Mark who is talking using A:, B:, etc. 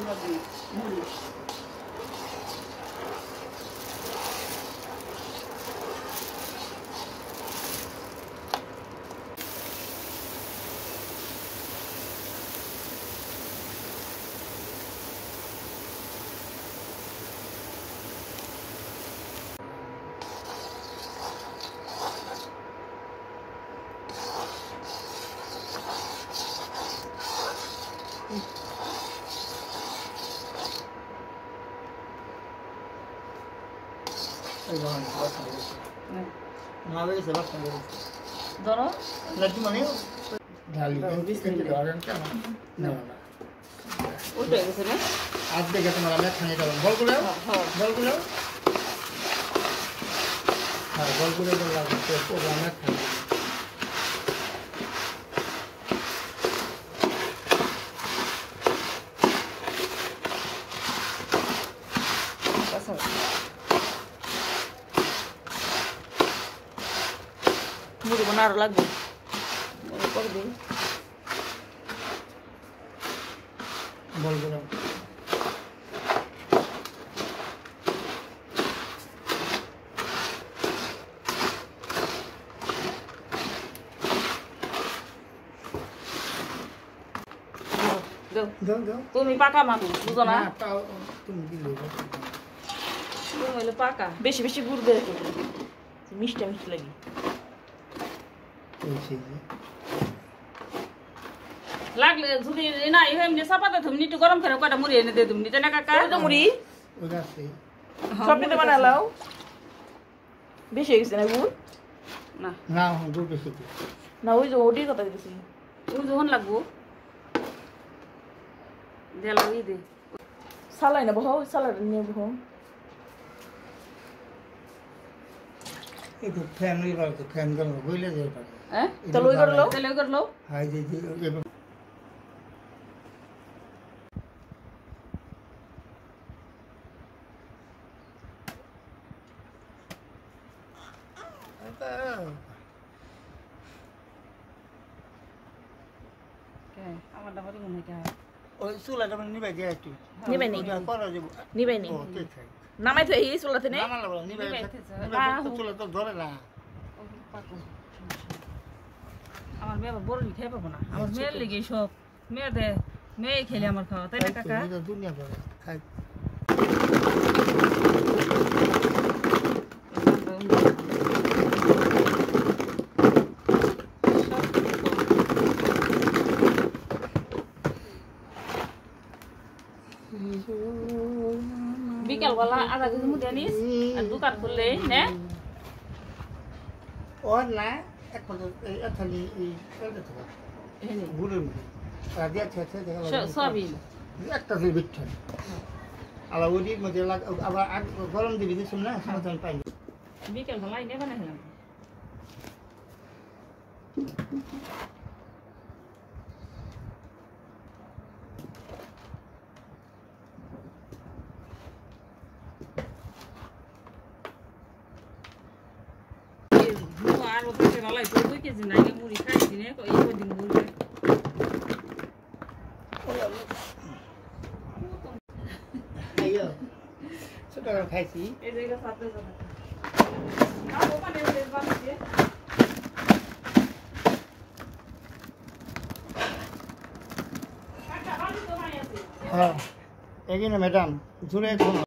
A: মুড়ি ধরো
B: लड्डू माने ढाली
A: উঠে গেছে না
B: आज देखे तुम्हारा मैं खाने का बॉल को ले बॉल को ले हाँ बॉल को ले तो लगा तो मैं खाने
A: মুড়ি বানার লাগবে করে দিই
B: बॉल को ले
A: দাও
B: दो दो
A: তুমি পাকা মানুষ বুঝো না
B: तुम भी ले लो
A: তুমি হইলে পাকা বেশি বেশি গুড় দিয়ে মিষ্টি মিষ্টি লাগে
B: ऐसे ही
A: লাগলে যদি না এমনি চাপাতে তুমি একটু গরম করে কয়টা মুড়ি এনে দিয়ে তুমি নিতে না কাকা তো মুড়ি
B: उधर से
A: সব নিতে বানালাও বেশি হয়ে গেছে না গুড় না
B: ना हम दूर पे सीखे
A: না ওই যে ওটির কথা দিছি ওই যখন লাগবো দেলা ওই দে সালাই না বহাও সালাড নিয়ে বহাও
B: ये तो फैमिली वाले तो फैन कर लो बोले दे पर
A: হ্যাঁ চলো ওই করলো চলো ওই করলো
B: हाय जी जी ये
A: আমার দাবারই মনে হয়
B: और सुला तो नहीं बैठ गया तू
A: নিবে নি
B: करो जो
A: নিবে নি
B: ओ ठीक है
A: নামাই তো এই চুলাতে নে
B: ना मान लो नहीं बैठ तो सुला तो धरे ना
A: আমার মেয়ে বড় লিখে পাবো না আমার মেয়ের লেগে সব মেয়ে খেলে আমার খাওয়া তাই না কাকা
B: ये तो दुनिया भर खाए
A: বিকালবেলা আধা কেজি মুড়ি আনিস আর দোকান খুললে নে
B: और ना एक थाली कर दे तो गुड़ আর দিয়া ছেছে দেখা
A: সবই
B: একটা দিয়ে বিট আলা ওই দিক মধ্যে আবার গরম দিবি দিছুম না সমাধান পাই
A: বিকালবেলা এনে বানাইলাম আর ওদের রালাই তো 2 কেজি নাই মুড়ি খাই দিনে এই দিন মুড়ি
B: আইও ছোট করে খাইছি
A: এই জায়গা সাথে যাবে না ওখানে দেশ বানাইছে কাকা বাড়ি তো নাই আছে
B: হ্যাঁ এই যে ম্যাডাম জুড়ে